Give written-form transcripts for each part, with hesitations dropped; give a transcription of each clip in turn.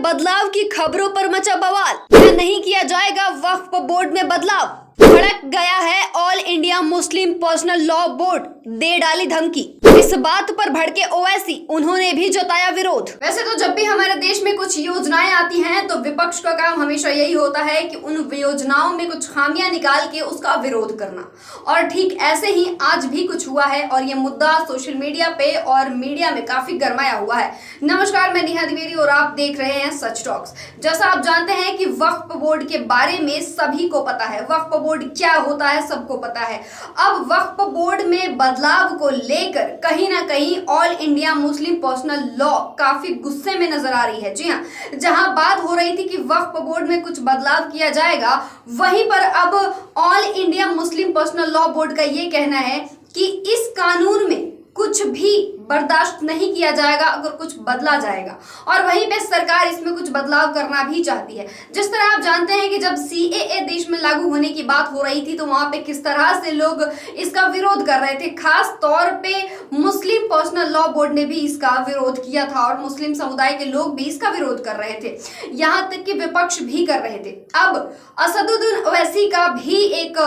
में बदलाव की खबरों पर मचा बवाल। क्या नहीं किया जाएगा वक्फ बोर्ड में बदलाव? भड़क गया है All India Muslim Personal Law Board, दे डाली धमकी। इस बात पर भड़के ओवैसी, उन्होंने भी जताया विरोध। वैसे तो जब भी हमारे देश में कुछ योजनाएं आती हैं तो विपक्ष का काम हमेशा यही होता है कि उन योजनाओं में कुछ खामियां निकाल के उसका विरोध करना, और ठीक ऐसे ही आज भी कुछ हुआ है और ये मुद्दा सोशल मीडिया पे और मीडिया में काफी गरमाया हुआ है। नमस्कार, मैं नेहा द्विवेदी और आप देख रहे हैं सच टॉक्स। जैसा आप जानते हैं कि वक्फ बोर्ड के बारे में सभी को पता है, वक्फ बोर्ड क्या होता है सबको पता है। अब वक्फ बोर्ड में बदलाव को लेकर कहीं ना कहीं all India Muslim Personal law काफी गुस्से में नजर आ रही है। जी हाँ, जहां बात हो रही थी कि वक्फ बोर्ड में कुछ बदलाव किया जाएगा, वहीं पर अब all India Muslim Personal Law board का यह कहना है कि इस कानून में कुछ भी बर्दाश्त नहीं किया जाएगा अगर कुछ बदला जाएगा, और वहीं पे सरकार इसमें कुछ बदलाव करना भी चाहती है। जिस तरह आप जानते हैं कि जब सीएए देश में लागू होने की बात हो रही थी तो वहां पे किस तरह से लोग इसका विरोध कर रहे थे। खास तौर पे मुस्लिम पर्सनल लॉ बोर्ड ने भी इसका विरोध किया था और मुस्लिम समुदाय के लोग भी इसका विरोध कर रहे थे, यहाँ तक कि विपक्ष भी कर रहे थे। अब असदुद्दीन ओवैसी का भी एक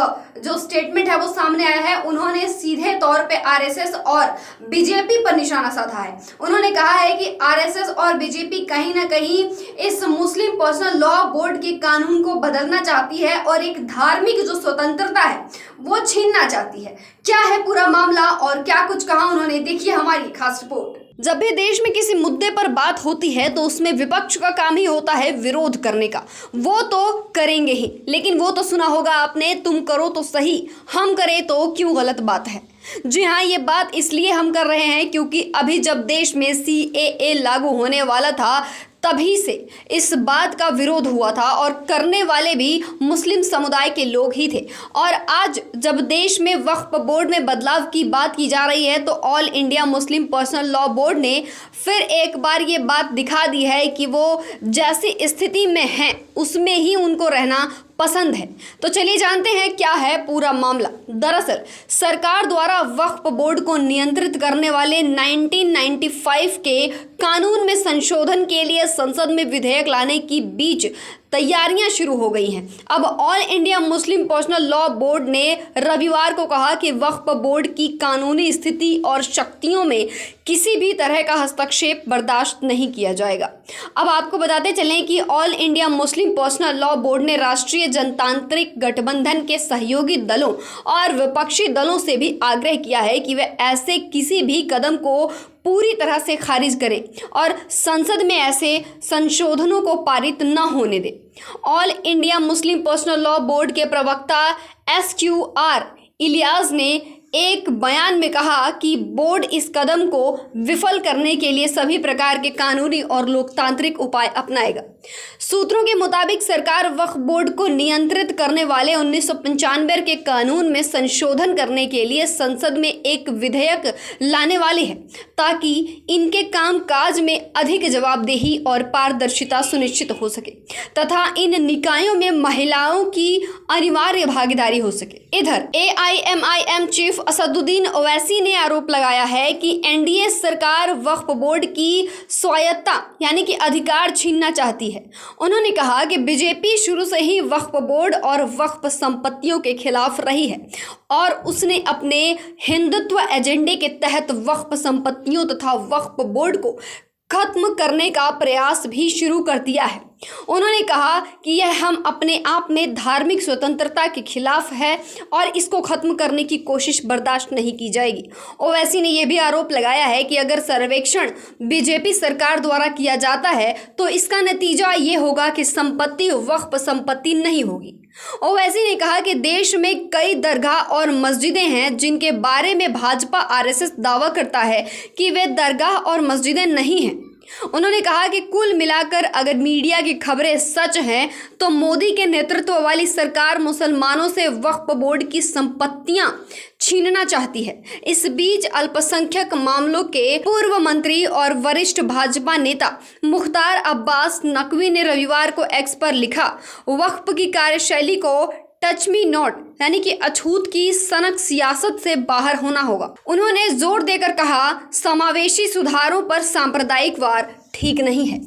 जो स्टेटमेंट है वो सामने आया है। उन्होंने सीधे तौर पे आरएसएस और बीजेपी पर निशाना साधा है। उन्होंने कहा है कि आरएसएस और बीजेपी कहीं ना कहीं इस मुस्लिम पर्सनल लॉ बोर्ड के कानून को बदलना चाहती है और एक धार्मिक जो स्वतंत्रता है वो छीनना चाहती है। क्या है पूरा मामला और क्या कुछ कहा उन्होंने, देखिए हमारी खास रिपोर्ट। जब भी देश में किसी मुद्दे पर बात होती है तो उसमें विपक्ष का काम ही होता है विरोध करने का। वो तो करेंगे ही, लेकिन वो तो सुना होगा आपने, तुम करो तो सही, हम करें तो क्यों गलत बात है। जी हाँ, ये बात इसलिए हम कर रहे हैं क्योंकि अभी जब देश में सीएए लागू होने वाला था तभी से इस बात का विरोध हुआ था और करने वाले भी मुस्लिम समुदाय के लोग ही थे। और आज जब देश में वक्फ बोर्ड में बदलाव की बात की जा रही है तो all India Muslim Personal Law board ने फिर एक बार ये बात दिखा दी है कि वो जैसी स्थिति में हैं उसमें ही उनको रहना पसंद है। तो चलिए जानते हैं क्या है पूरा मामला। दरअसल सरकार द्वारा वक्फ बोर्ड को नियंत्रित करने वाले 1995 के कानून में संशोधन के लिए संसद में विधेयक लाने की बीच तैयारियां शुरू हो गई हैं। अब all India Muslim Personal Law board ने रविवार को कहा कि वक्फ बोर्ड की कानूनी स्थिति और शक्तियों में किसी भी तरह का हस्तक्षेप बर्दाश्त नहीं किया जाएगा। अब आपको बताते चलें कि all India Muslim Personal Law board ने राष्ट्रीय जनतांत्रिक गठबंधन के सहयोगी दलों और विपक्षी दलों से भी आग्रह किया है कि वे ऐसे किसी भी कदम को पूरी तरह से खारिज करें और संसद में ऐसे संशोधनों को पारित न होने दें। All India Muslim Personal Law board के प्रवक्ता SQR इलियास ने एक बयान में कहा कि बोर्ड इस कदम को विफल करने के लिए सभी प्रकार के कानूनी और लोकतांत्रिक उपाय अपनाएगा। सूत्रों के मुताबिक सरकार वक्फ बोर्ड को नियंत्रित करने वाले 1995 के कानून में संशोधन करने के लिए संसद में एक विधेयक लाने वाली है ताकि इनके कामकाज में अधिक जवाबदेही और पारदर्शिता सुनिश्चित हो सके तथा इन निकायों में महिलाओं की अनिवार्य भागीदारी हो सके। इधर AIMIM चीफ असदुद्दीन ओवैसी ने आरोप लगाया है कि एनडीए सरकार वक्फ बोर्ड की स्वायत्तता यानी कि अधिकार छीनना चाहती है। उन्होंने कहा कि बीजेपी शुरू से ही वक्फ बोर्ड और वक्फ संपत्तियों के खिलाफ रही है और उसने अपने हिंदुत्व एजेंडे के तहत वक्फ संपत्तियों तथा वक्फ बोर्ड को खत्म करने का प्रयास भी शुरू कर दिया है। उन्होंने कहा कि यह हम अपने आप में धार्मिक स्वतंत्रता के खिलाफ है और इसको खत्म करने की कोशिश बर्दाश्त नहीं की जाएगी। ओवैसी ने यह भी आरोप लगाया है कि अगर सर्वेक्षण बीजेपी सरकार द्वारा किया जाता है तो इसका नतीजा ये होगा कि संपत्ति वक्फ संपत्ति नहीं होगी। ओवैसी ने कहा कि देश में कई दरगाह और मस्जिदें हैं जिनके बारे में भाजपा आरएसएस दावा करता है कि वे दरगाह और मस्जिदें नहीं हैं। उन्होंने कहा कि कुल मिलाकर अगर मीडिया की खबरें सच हैं तो मोदी के नेतृत्व वाली सरकार मुसलमानों से वक्फ बोर्ड की संपत्तियां छीनना चाहती है। इस बीच अल्पसंख्यक मामलों के पूर्व मंत्री और वरिष्ठ भाजपा नेता मुख्तार अब्बास नकवी ने रविवार को एक्स पर लिखा, वक्फ की कार्यशैली को टच मी नॉट यानी कि अछूत की सनक सियासत से बाहर होना होगा। उन्होंने जोर देकर कहा, समावेशी सुधारों पर सांप्रदायिकवाद ठीक नहीं है।